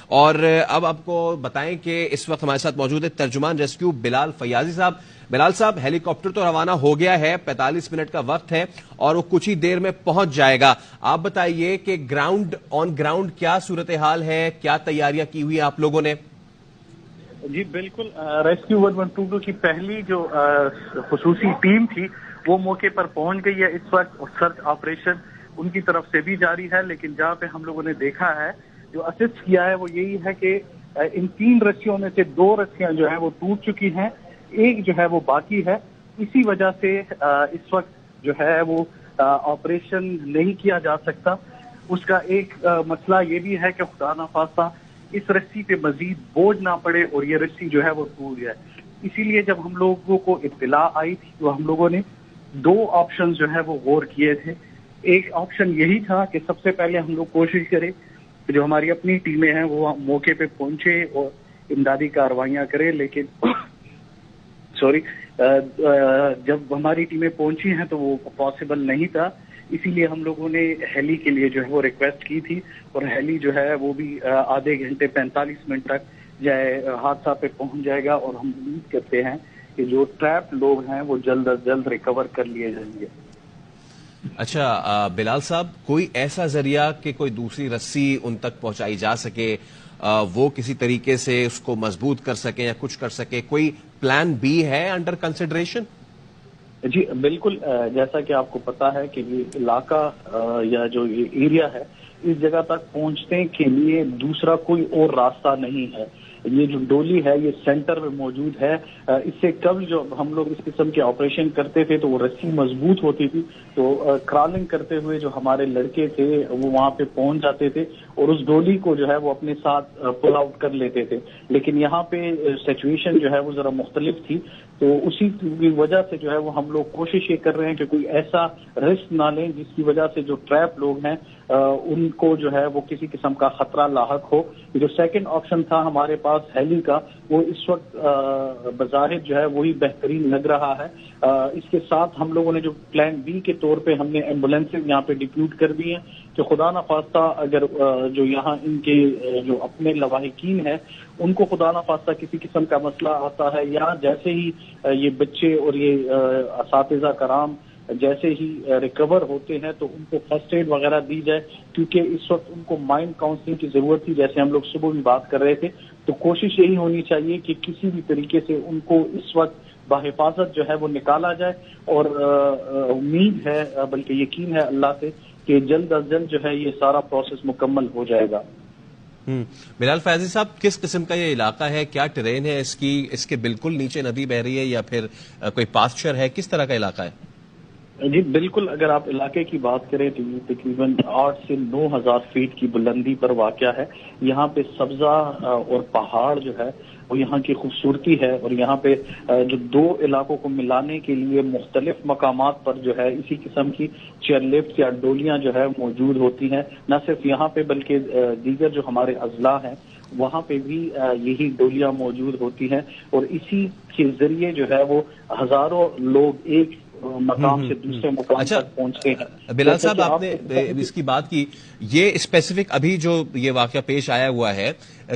اور اب آپ کو بتائیں کہ اس وقت ہمارے ساتھ موجود ہے ترجمان ریسکیو بلال فیاضی صاحب۔ بلال صاحب، ہیلی کاپٹر تو روانہ ہو گیا ہے، 45 منٹ کا وقت ہے اور وہ کچھ ہی دیر میں پہنچ جائے گا۔ آپ بتائیے کہ آن گراؤنڈ کیا صورتحال ہے، کیا تیاریاں کی ہوئی آپ لوگوں نے؟ جی بالکل، ریسکیو 1122 کی پہلی جو خصوصی ٹیم تھی وہ موقع پر پہنچ گئی ہے اس وقت، اور سرچ آپریشن ان کی طرف سے بھی جاری ہے۔ لیکن جہاں پہ ہم لوگوں نے دیکھا ہے، جو اسسٹ کیا ہے وہ یہی ہے کہ ان 3 رسیوں میں سے 2 رسیاں جو ہیں وہ ٹوٹ چکی ہیں، ایک جو ہے وہ باقی ہے۔ اسی وجہ سے اس وقت جو ہے وہ آپریشن نہیں کیا جا سکتا۔ اس کا ایک مسئلہ یہ بھی ہے کہ خدا نخواستہ اس رسی پہ مزید بوجھ نہ پڑے اور یہ رسی جو ہے وہ ٹوٹ جائے۔ اسی لیے جب ہم لوگوں کو اطلاع آئی تھی تو ہم لوگوں نے 2 آپشن جو ہے وہ غور کیے تھے۔ ایک آپشن یہی تھا کہ سب سے پہلے ہم لوگ کوشش کریں کہ جو ہماری اپنی ٹیمیں ہیں وہ موقع پہ پہنچے اور امدادی کارروائیاں کریں، لیکن جب ہماری ٹیمیں پہنچی ہیں تو وہ پاسبل نہیں تھا۔ اسی لیے ہم لوگوں نے ہیلی کے لیے جو ہے وہ ریکویسٹ کی تھی، اور ہیلی جو ہے وہ بھی آدھے گھنٹے 45 منٹ تک حادثہ پہ پہنچ جائے گا، اور ہم امید کرتے ہیں کہ جو ٹریپ لوگ ہیں وہ جلد از جلد ریکور کر لیے جائیں گے۔ اچھا بلال صاحب، کوئی ایسا ذریعہ کہ کوئی دوسری رسی ان تک پہنچائی جا سکے، وہ کسی طریقے سے اس کو مضبوط کر سکے یا کچھ کر سکے، کوئی پلان بی ہے انڈر کنسیڈریشن؟ جی بالکل، جیسا کہ آپ کو پتا ہے کہ یہ علاقہ یا جو یہ ایریا ہے، اس جگہ تک پہنچنے کے لیے دوسرا کوئی اور راستہ نہیں ہے۔ یہ جو ڈولی ہے یہ سینٹر میں موجود ہے۔ اس سے قبل جو ہم لوگ اس قسم کے آپریشن کرتے تھے تو وہ رسی مضبوط ہوتی تھی، تو کرالنگ کرتے ہوئے جو ہمارے لڑکے تھے وہ وہاں پہ پہنچ جاتے تھے اور اس ڈولی کو جو ہے وہ اپنے ساتھ پل آؤٹ کر لیتے تھے۔ لیکن یہاں پہ سچویشن جو ہے وہ ذرا مختلف تھی، تو اسی کی وجہ سے جو ہے وہ ہم لوگ کوشش یہ کر رہے ہیں کہ کوئی ایسا رسک نہ لیں جس کی وجہ سے جو ٹریپ لوگ ہیں ان کو جو ہے وہ کسی قسم کا خطرہ لاحق ہو۔ جو سیکنڈ آپشن تھا ہمارے پاس ہیلی کا، وہ اس وقت بظاہر جو ہے وہی بہترین لگ رہا ہے۔ اس کے ساتھ ہم لوگوں نے جو پلان بی کے طور پہ ہم نے ایمبولینسز یہاں پہ ڈپیوٹ کر دی ہیں کہ خدا نخواستہ اگر جو یہاں ان کے جو اپنے لواحقین ہیں ان کو خدا نخواستہ کسی قسم کا مسئلہ آتا ہے، یا جیسے ہی یہ بچے اور یہ اساتذہ کرام جیسے ہی ریکور ہوتے ہیں تو ان کو فرسٹ ایڈ وغیرہ دی جائے، کیونکہ اس وقت ان کو مائنڈ کاؤنسلنگ کی ضرورت تھی، جیسے ہم لوگ صبح بھی بات کر رہے تھے۔ تو کوشش یہی ہونی چاہیے کہ کسی بھی طریقے سے ان کو اس وقت بحفاظت جو ہے وہ نکالا جائے، اور امید ہے بلکہ یقین ہے اللہ سے کہ جلد از جلد جو ہے یہ سارا پروسیس مکمل ہو جائے گا۔ بلال فیاضی صاحب، کس قسم کا یہ علاقہ ہے؟ کیا ٹرین ہے اس کے بالکل نیچے ندی بہ رہی ہے یا پھر کوئی پاسچر ہے؟ کس طرح کا علاقہ ہے؟ جی بالکل، اگر آپ علاقے کی بات کریں تو یہ تقریباً 8 سے 9,000 فیٹ کی بلندی پر واقع ہے۔ یہاں پہ سبزہ اور پہاڑ جو ہے وہ یہاں کی خوبصورتی ہے، اور یہاں پہ جو 2 علاقوں کو ملانے کے لیے مختلف مقامات پر جو ہے اسی قسم کی چیئر لفٹ یا ڈولیاں جو ہے موجود ہوتی ہیں۔ نہ صرف یہاں پہ بلکہ دیگر جو ہمارے اضلاع ہیں وہاں پہ بھی یہی ڈولیاں موجود ہوتی ہیں، اور اسی کے ذریعے جو ہے وہ ہزاروں لوگ ایک مقام سے دوسرے مقام تک پہنچتے ہیں۔ بلال صاحب، آپ نے اس کی بات کی، یہ اسپیسیفک ابھی جو یہ واقعہ پیش آیا ہوا ہے،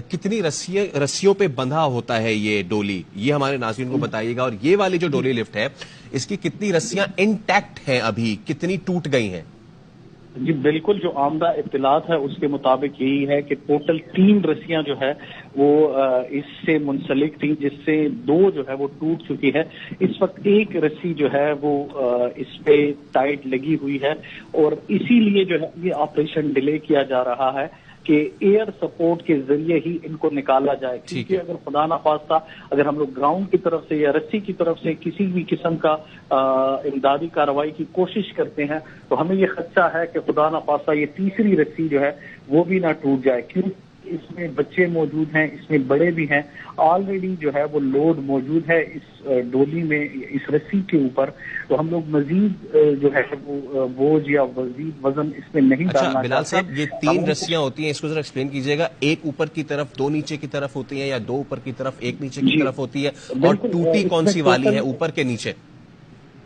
کتنی رسیوں پہ بندھا ہوتا ہے یہ ڈولی؟ یہ ہمارے ناظرین کو بتائیے گا۔ اور یہ والی جو ڈولی لفٹ ہے اس کی کتنی رسیاں انٹیکٹ ہیں، ابھی کتنی ٹوٹ گئی ہیں؟ جی بالکل، جو آمدہ اطلاعات ہے اس کے مطابق یہی ہے کہ ٹوٹل 3 رسیاں جو ہے وہ اس سے منسلک تھیں، جس سے 2 جو ہے وہ ٹوٹ چکی ہے۔ اس وقت ایک رسی جو ہے وہ اس پہ ٹائٹ لگی ہوئی ہے، اور اسی لیے جو ہے یہ آپریشن ڈیلے کیا جا رہا ہے کہ ایئر سپورٹ کے ذریعے ہی ان کو نکالا جائے، کیونکہ اگر خدا نخواستہ اگر ہم لوگ گراؤنڈ کی طرف سے یا رسی کی طرف سے کسی بھی قسم کا امدادی کارروائی کی کوشش کرتے ہیں تو ہمیں یہ خدشہ ہے کہ خدا نخواستہ یہ تیسری رسی جو ہے وہ بھی نہ ٹوٹ جائے، کیوں اس میں بچے موجود ہیں، اس میں بڑے بھی ہیں۔ آلریڈی جو ہے وہ لوڈ موجود ہے اس ڈولی میں، اس رسی کے اوپر، تو ہم لوگ مزید جو ہے وہ بوجھ یا مزید وزن اس میں نہیں ڈالنا چاہتے۔ بلال صاحب، یہ 3 رسیاں ہوتی ہیں، اس کو ذرا ایکسپلین کیجیے گا۔ ایک اوپر کی طرف، 2 نیچے کی طرف ہوتی ہیں، یا 2 اوپر کی طرف 1 نیچے کی طرف ہوتی ہے؟ اور ٹوٹی کون سی والی ہے، اوپر کے نیچے؟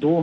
2